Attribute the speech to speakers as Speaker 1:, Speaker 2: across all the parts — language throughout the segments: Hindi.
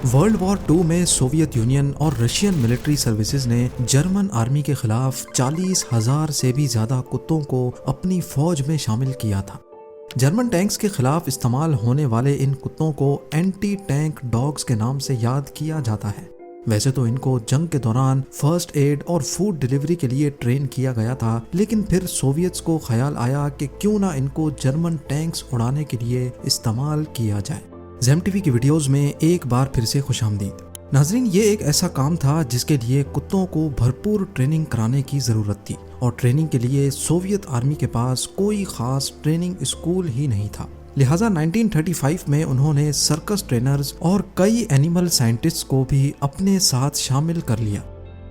Speaker 1: वर्ल्ड वॉर टू में सोवियत यूनियन और रशियन मिलिट्री सर्विसेज ने जर्मन आर्मी के खिलाफ 40,000 से भी ज्यादा कुत्तों को अपनी फौज में शामिल किया था। जर्मन टैंक्स के खिलाफ इस्तेमाल होने वाले इन कुत्तों को एंटी टैंक डॉग्स के नाम से याद किया जाता है। वैसे तो इनको जंग के दौरान फर्स्ट एड और फूड डिलीवरी के लिए ट्रेन किया गया था, लेकिन फिर सोवियत्स को ख्याल आया कि क्यों ना इनको जर्मन टैंक्स उड़ाने के लिए इस्तेमाल किया जाए। ज़ेम टीवी की वीडियोस में एक बार फिर से खुशामदीद। नाजरीन, ये एक ऐसा काम था जिसके लिए कुत्तों को भरपूर ट्रेनिंग कराने की ज़रूरत थी और ट्रेनिंग के लिए सोवियत आर्मी के पास कोई ख़ास ट्रेनिंग स्कूल ही नहीं था। लिहाजा 1935 में उन्होंने सर्कस ट्रेनर्स और कई एनिमल साइंटिस्ट्स को भी अपने साथ शामिल कर लिया।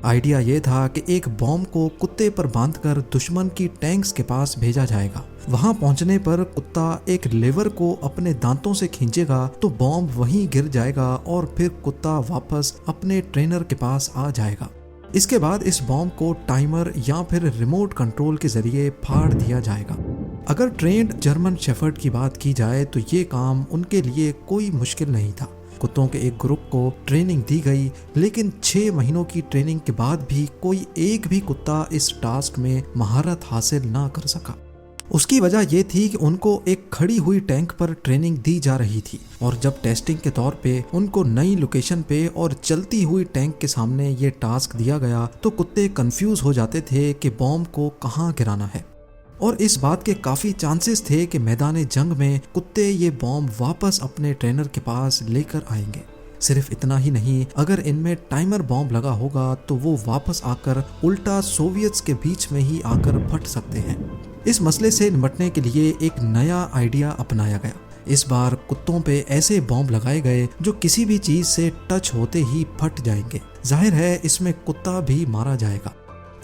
Speaker 1: आइडिया ये था कि एक बॉम्ब को कुत्ते पर बांधकर दुश्मन की टैंक्स के पास भेजा जाएगा। वहां पहुंचने पर कुत्ता एक लेवर को अपने दांतों से खींचेगा तो बॉम्ब वहीं गिर जाएगा और फिर कुत्ता वापस अपने ट्रेनर के पास आ जाएगा। इसके बाद इस बॉम्ब को टाइमर या फिर रिमोट कंट्रोल के जरिए फाड़ दिया जाएगा। अगर ट्रेंड जर्मन शेफर्ड की बात की जाए तो ये काम उनके लिए कोई मुश्किल नहीं था। कुत्तों के एक ग्रुप को ट्रेनिंग दी गई, लेकिन 6 महीनों की ट्रेनिंग के बाद भी कोई एक भी कुत्ता इस टास्क में महारत हासिल ना कर सका। उसकी वजह यह थी कि उनको एक खड़ी हुई टैंक पर ट्रेनिंग दी जा रही थी और जब टेस्टिंग के तौर पे उनको नई लोकेशन पे और चलती हुई टैंक के सामने ये टास्क दिया गया तो कुत्ते कंफ्यूज हो जाते थे कि बॉम्ब को कहाँ गिराना है। और इस बात के काफ़ी चांसेस थे कि मैदान जंग में कुत्ते ये बॉम्ब वापस अपने ट्रेनर के पास लेकर आएंगे। सिर्फ इतना ही नहीं, अगर इनमें टाइमर बॉम्ब लगा होगा तो वो वापस आकर उल्टा सोवियत्स के बीच में ही आकर फट सकते हैं। इस मसले से निपटने के लिए एक नया आइडिया अपनाया गया। इस बार कुत्तों पे ऐसे बॉम्ब लगाए गए जो किसी भी चीज से टच होते ही फट जाएंगे। जाहिर है इसमें कुत्ता भी मारा जाएगा।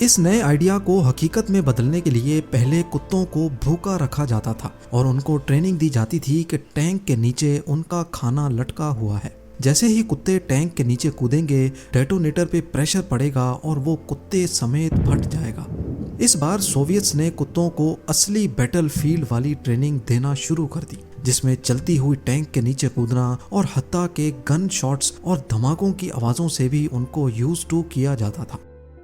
Speaker 1: इस नए आइडिया को हकीकत में बदलने के लिए पहले कुत्तों को भूखा रखा जाता था और उनको ट्रेनिंग दी जाती थी कि टैंक के नीचे उनका खाना लटका हुआ है। जैसे ही कुत्ते टैंक के नीचे कूदेंगे, डेटोनेटर पे प्रेशर पड़ेगा और वो कुत्ते समेत फट जाएगा। इस बार सोवियत्स ने कुत्तों को असली बैटलफील्ड वाली ट्रेनिंग देना शुरू कर दी, जिसमें चलती हुई टैंक के नीचे कूदना और हत्ता के गन शॉट्स और धमाकों की आवाजों से भी उनको यूज टू किया जाता था।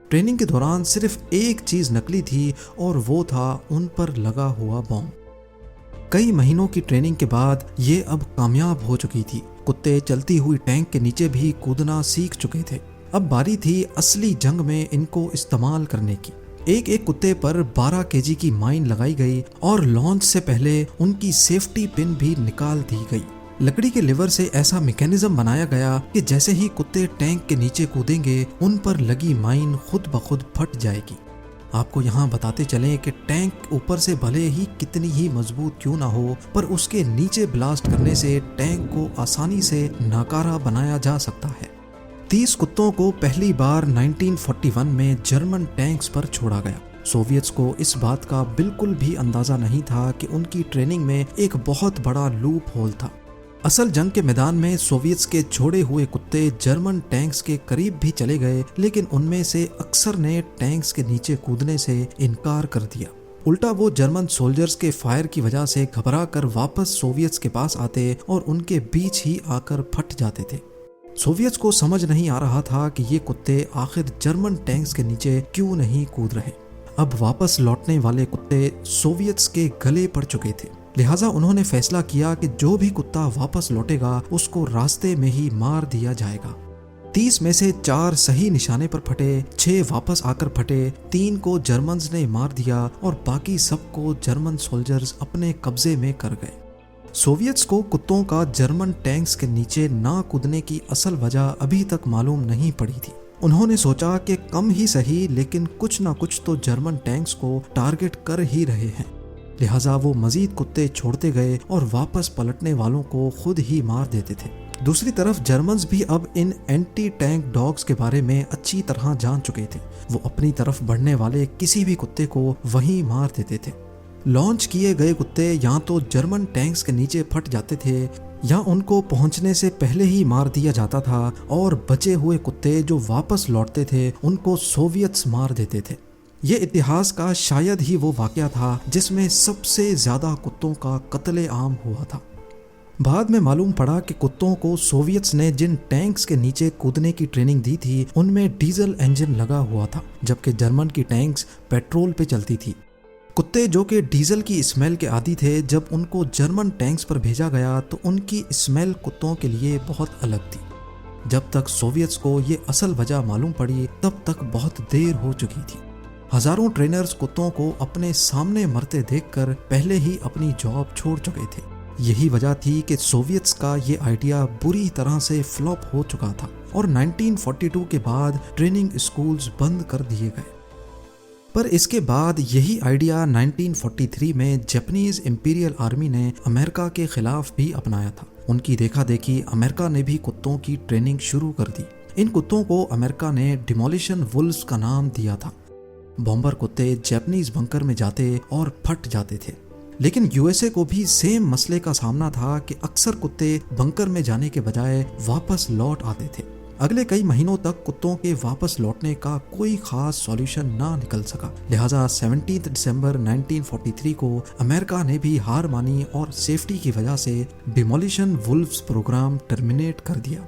Speaker 1: ट्रेनिंग के दौरान सिर्फ एक चीज नकली थी और वो था उन पर लगा हुआ बॉम्ब। कई महीनों की ट्रेनिंग के बाद ये अब कामयाब हो चुकी थी। कुत्ते चलती हुई टैंक के नीचे भी कूदना सीख चुके थे। अब बारी थी असली जंग में इनको इस्तेमाल करने की। एक एक कुत्ते पर 12 केजी की माइन लगाई गई और लॉन्च से पहले उनकी सेफ्टी पिन भी निकाल दी गई। लकड़ी के लिवर से ऐसा मैकेनिज्म बनाया गया कि जैसे ही कुत्ते टैंक के नीचे कूदेंगे उन पर लगी माइन खुद ब खुद फट जाएगी। आपको यहाँ बताते चलें कि टैंक ऊपर से भले ही कितनी ही मजबूत क्यों ना हो, पर उसके नीचे ब्लास्ट करने से टैंक को आसानी से नाकारा बनाया जा सकता है। 30 कुत्तों को पहली बार 1941 में जर्मन टैंक्स पर छोड़ा गया। सोवियत्स को इस बात का बिल्कुल भी अंदाजा नहीं था कि उनकी ट्रेनिंग में एक बहुत बड़ा लूप होल था। असल जंग के मैदान में सोवियत्स के छोड़े हुए कुत्ते जर्मन टैंक्स के करीब भी चले गए, लेकिन उनमें से अक्सर ने टैंक्स के नीचे कूदने से इनकार कर दिया। उल्टा वो जर्मन सोल्जर्स के फायर की वजह से घबरा कर वापस सोवियत्स के पास आते और उनके बीच ही आकर फट जाते थे। सोवियत्स को समझ नहीं आ रहा था कि ये कुत्ते आखिर जर्मन टैंक्स के नीचे क्यों नहीं कूद रहे। अब वापस लौटने वाले कुत्ते सोवियत्स के गले पड़ चुके थे। लिहाजा उन्होंने फैसला किया कि जो भी कुत्ता वापस लौटेगा उसको रास्ते में ही मार दिया जाएगा। 30 में से 4 सही निशाने पर फटे, 6 वापस आकर फटे, 3 को जर्मन्स ने मार दिया और बाकी सबको जर्मन सोल्जर्स अपने कब्जे में कर गए। सोवियत्स को कुत्तों का जर्मन टैंक्स के नीचे ना कूदने की असल वजह अभी तक मालूम नहीं पड़ी थी। उन्होंने सोचा कि कम ही सही, लेकिन कुछ ना कुछ तो जर्मन टैंक्स को टारगेट कर ही रहे हैं। लिहाजा वो मजीद कुत्ते छोड़ते गए और वापस पलटने वालों को खुद ही मार देते थे। दूसरी तरफ जर्मन्स भी अब इन एंटी टैंक डॉग्स के बारे में अच्छी तरह जान चुके थे। वो अपनी तरफ बढ़ने वाले किसी भी कुत्ते को वहीं मार देते थे। लॉन्च किए गए कुत्ते या तो जर्मन टैंक्स के नीचे फट जाते थे या उनको पहुंचने से पहले ही मार दिया जाता था और बचे हुए कुत्ते जो वापस लौटते थे उनको सोवियत्स मार देते थे। ये इतिहास का शायद ही वो वाकया था जिसमें सबसे ज्यादा कुत्तों का कत्ले आम हुआ था। बाद में मालूम पड़ा कि कुत्तों को सोवियत्स ने जिन टैंक्स के नीचे कूदने की ट्रेनिंग दी थी उनमें डीजल इंजन लगा हुआ था, जबकि जर्मन की टैंक्स पेट्रोल पे चलती थी। कुत्ते जो कि डीजल की स्मेल के आदी थे, जब उनको जर्मन टैंक्स पर भेजा गया तो उनकी स्मेल कुत्तों के लिए बहुत अलग थी। जब तक सोवियत्स को ये असल वजह मालूम पड़ी तब तक बहुत देर हो चुकी थी। हजारों ट्रेनर्स कुत्तों को अपने सामने मरते देखकर पहले ही अपनी जॉब छोड़ चुके थे। यही वजह थी कि सोवियत्स का ये आइडिया बुरी तरह से फ्लॉप हो चुका था और 1942 के बाद ट्रेनिंग स्कूल्स बंद कर दिए गए। पर इसके बाद यही आइडिया 1943 में जापानीज इंपीरियल आर्मी ने अमेरिका के खिलाफ भी अपनाया था। उनकी देखा देखी अमेरिका ने भी कुत्तों की ट्रेनिंग शुरू कर दी। इन कुत्तों को अमेरिका ने डिमोलिशन वुल्व्स का नाम दिया था। बॉम्बर कुत्ते जापानीज बंकर में जाते और फट जाते थे। लेकिन यूएसए को भी सेम मसले का सामना था कि अक्सर कुत्ते बंकर में जाने के बजाय वापस लौट आते थे। अगले कई महीनों तक कुत्तों के वापस लौटने का कोई खास सॉल्यूशन ना निकल सका। लिहाजा 17 दिसंबर 1943 को अमेरिका ने भी हार मानी और सेफ्टी की वजह से डिमोलिशन वुल्व्स प्रोग्राम टर्मिनेट कर दिया।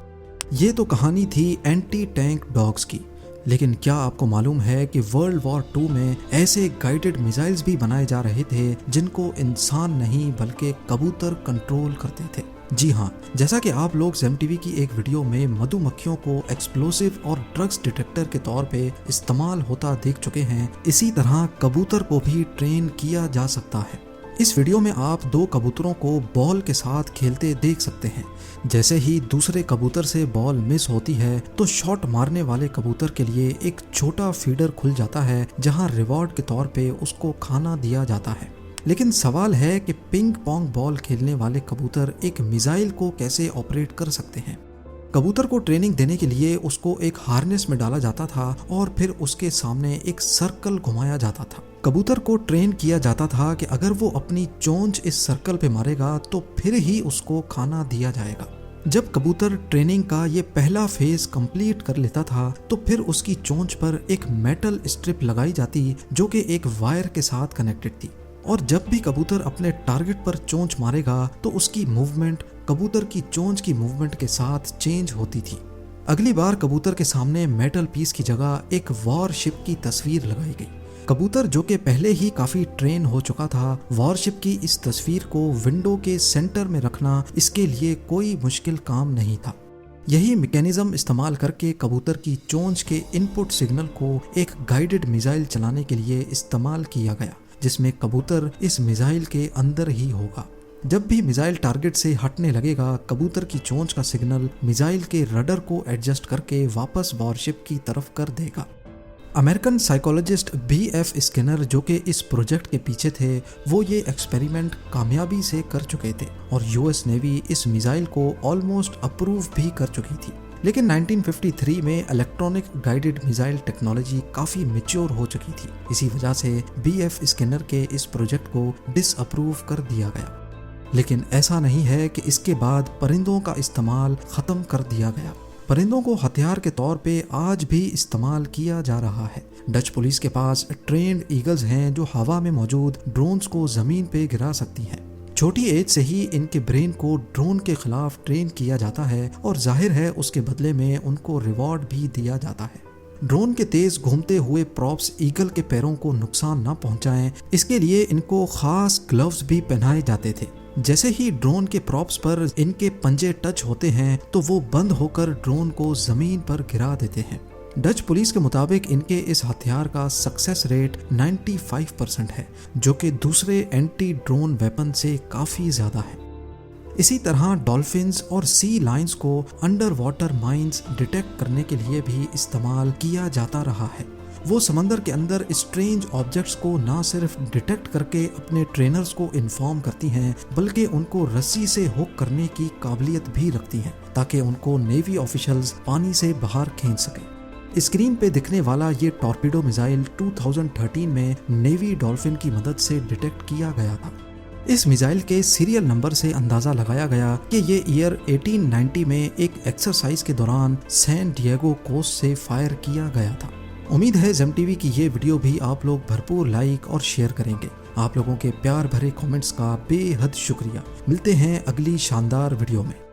Speaker 1: ये तो कहानी थी एंटी टैंक डॉग्स की, लेकिन क्या आपको मालूम है कि वर्ल्ड वॉर 2 में ऐसे गाइडेड मिसाइल्स भी बनाए जा रहे थे जिनको इंसान नहीं बल्कि कबूतर कंट्रोल करते थे। जी हाँ, जैसा कि आप लोग ZEM की एक वीडियो में मधुमक्खियों को एक्सप्लोसिव और ड्रग्स डिटेक्टर के तौर पे इस्तेमाल होता देख चुके हैं, इसी तरह कबूतर को भी ट्रेन किया जा सकता है। इस वीडियो में आप 2 कबूतरों को बॉल के साथ खेलते देख सकते हैं। जैसे ही दूसरे कबूतर से बॉल मिस होती है तो शॉट मारने वाले कबूतर के लिए एक छोटा फीडर खुल जाता है जहां रिवॉर्ड के तौर पे उसको खाना दिया जाता है। लेकिन सवाल है कि पिंग पोंग बॉल खेलने वाले कबूतर एक मिसाइल को कैसे ऑपरेट कर सकते हैं। कबूतर को ट्रेनिंग देने के लिए उसको एक हार्नेस में डाला जाता था और फिर उसके सामने एक सर्कल घुमाया जाता था। कबूतर को ट्रेन किया जाता था कि अगर वो अपनी चोंच इस सर्कल पे मारेगा तो फिर ही उसको खाना दिया जाएगा। जब कबूतर ट्रेनिंग का ये पहला फेज कंप्लीट कर लेता था तो फिर उसकी चोंच पर एक मेटल स्ट्रिप लगाई जाती जो कि एक वायर के साथ कनेक्टेड थी, और जब भी कबूतर अपने टारगेट पर चोंच मारेगा तो उसकी मूवमेंट कबूतर की चोंच की मूवमेंट के साथ चेंज होती थी। अगली बार कबूतर के सामने मेटल पीस की जगह एक वॉरशिप की तस्वीर लगाई गई। कबूतर जो कि पहले ही काफी ट्रेन हो चुका था, वॉरशिप की इस तस्वीर को विंडो के सेंटर में रखना इसके लिए कोई मुश्किल काम नहीं था। यही मैकेनिज्म इस्तेमाल करके कबूतर की चोंच के इनपुट सिग्नल को एक गाइडेड मिसाइल चलाने के लिए इस्तेमाल किया गया, जिसमें कबूतर इस मिसाइल के अंदर ही होगा। जब भी मिसाइल टारगेट से हटने लगेगा, कबूतर की चोंच का सिग्नल मिसाइल के रडर को एडजस्ट करके वापस वॉरशिप की तरफ कर देगा। अमेरिकन साइकोलॉजिस्ट BF स्किनर जो कि इस प्रोजेक्ट के पीछे थे, वो ये एक्सपेरिमेंट कामयाबी से कर चुके थे और US नेवी इस मिसाइल को ऑलमोस्ट अप्रूव भी कर चुकी थी। लेकिन 1953 में इलेक्ट्रॉनिक गाइडेड मिसाइल टेक्नोलॉजी काफ़ी मैच्योर हो चुकी थी। इसी वजह से BF स्किनर के इस प्रोजेक्ट को डिसअप्रूव कर दिया गया। लेकिन ऐसा नहीं है कि इसके बाद परिंदों का इस्तेमाल ख़त्म कर दिया गया। परिंदों को हथियार के तौर पे आज भी इस्तेमाल किया जा रहा है। डच पुलिस के पास ट्रेन्ड ईगल्स हैं जो हवा में मौजूद ड्रोन्स को ज़मीन पे गिरा सकती हैं। छोटी एज से ही इनके ब्रेन को ड्रोन के खिलाफ ट्रेन किया जाता है और जाहिर है उसके बदले में उनको रिवॉर्ड भी दिया जाता है। ड्रोन के तेज घूमते हुए प्रॉप्स ईगल के पैरों को नुकसान न पहुंचाएं, इसके लिए इनको खास ग्लव्स भी पहनाए जाते थे। जैसे ही ड्रोन के प्रॉप्स पर इनके पंजे टच होते हैं तो वो बंद होकर ड्रोन को जमीन पर गिरा देते हैं। डच पुलिस के मुताबिक इनके इस हथियार का सक्सेस रेट 95% है, जो कि दूसरे एंटी ड्रोन वेपन से काफ़ी ज़्यादा है। इसी तरह डॉल्फिन्स और सी लायंस को अंडर वाटर माइंस डिटेक्ट करने के लिए भी इस्तेमाल किया जाता रहा है। वो समंदर के अंदर स्ट्रेंज ऑब्जेक्ट्स को ना सिर्फ डिटेक्ट करके अपने ट्रेनर्स को इन्फॉर्म करती हैं, बल्कि उनको रस्सी से हुक करने की काबिलियत भी रखती हैं ताकि उनको नेवी ऑफिशियल्स पानी से बाहर खींच सकें। स्क्रीन पे दिखने वाला ये टॉर्पीडो मिसाइल 2013 में नेवी डॉल्फिन की मदद से डिटेक्ट किया गया था। इस मिसाइल के सीरियल नंबर से अंदाजा लगाया गया कि ये ईयर 1890 में एक एक्सरसाइज के दौरान सैन डिएगो कोस्ट से फायर किया गया था। उम्मीद है ZEM TV की ये वीडियो भी आप लोग भरपूर लाइक और शेयर करेंगे। आप लोगों के प्यार भरे कमेंट्स का बेहद शुक्रिया। मिलते हैं अगली शानदार वीडियो में।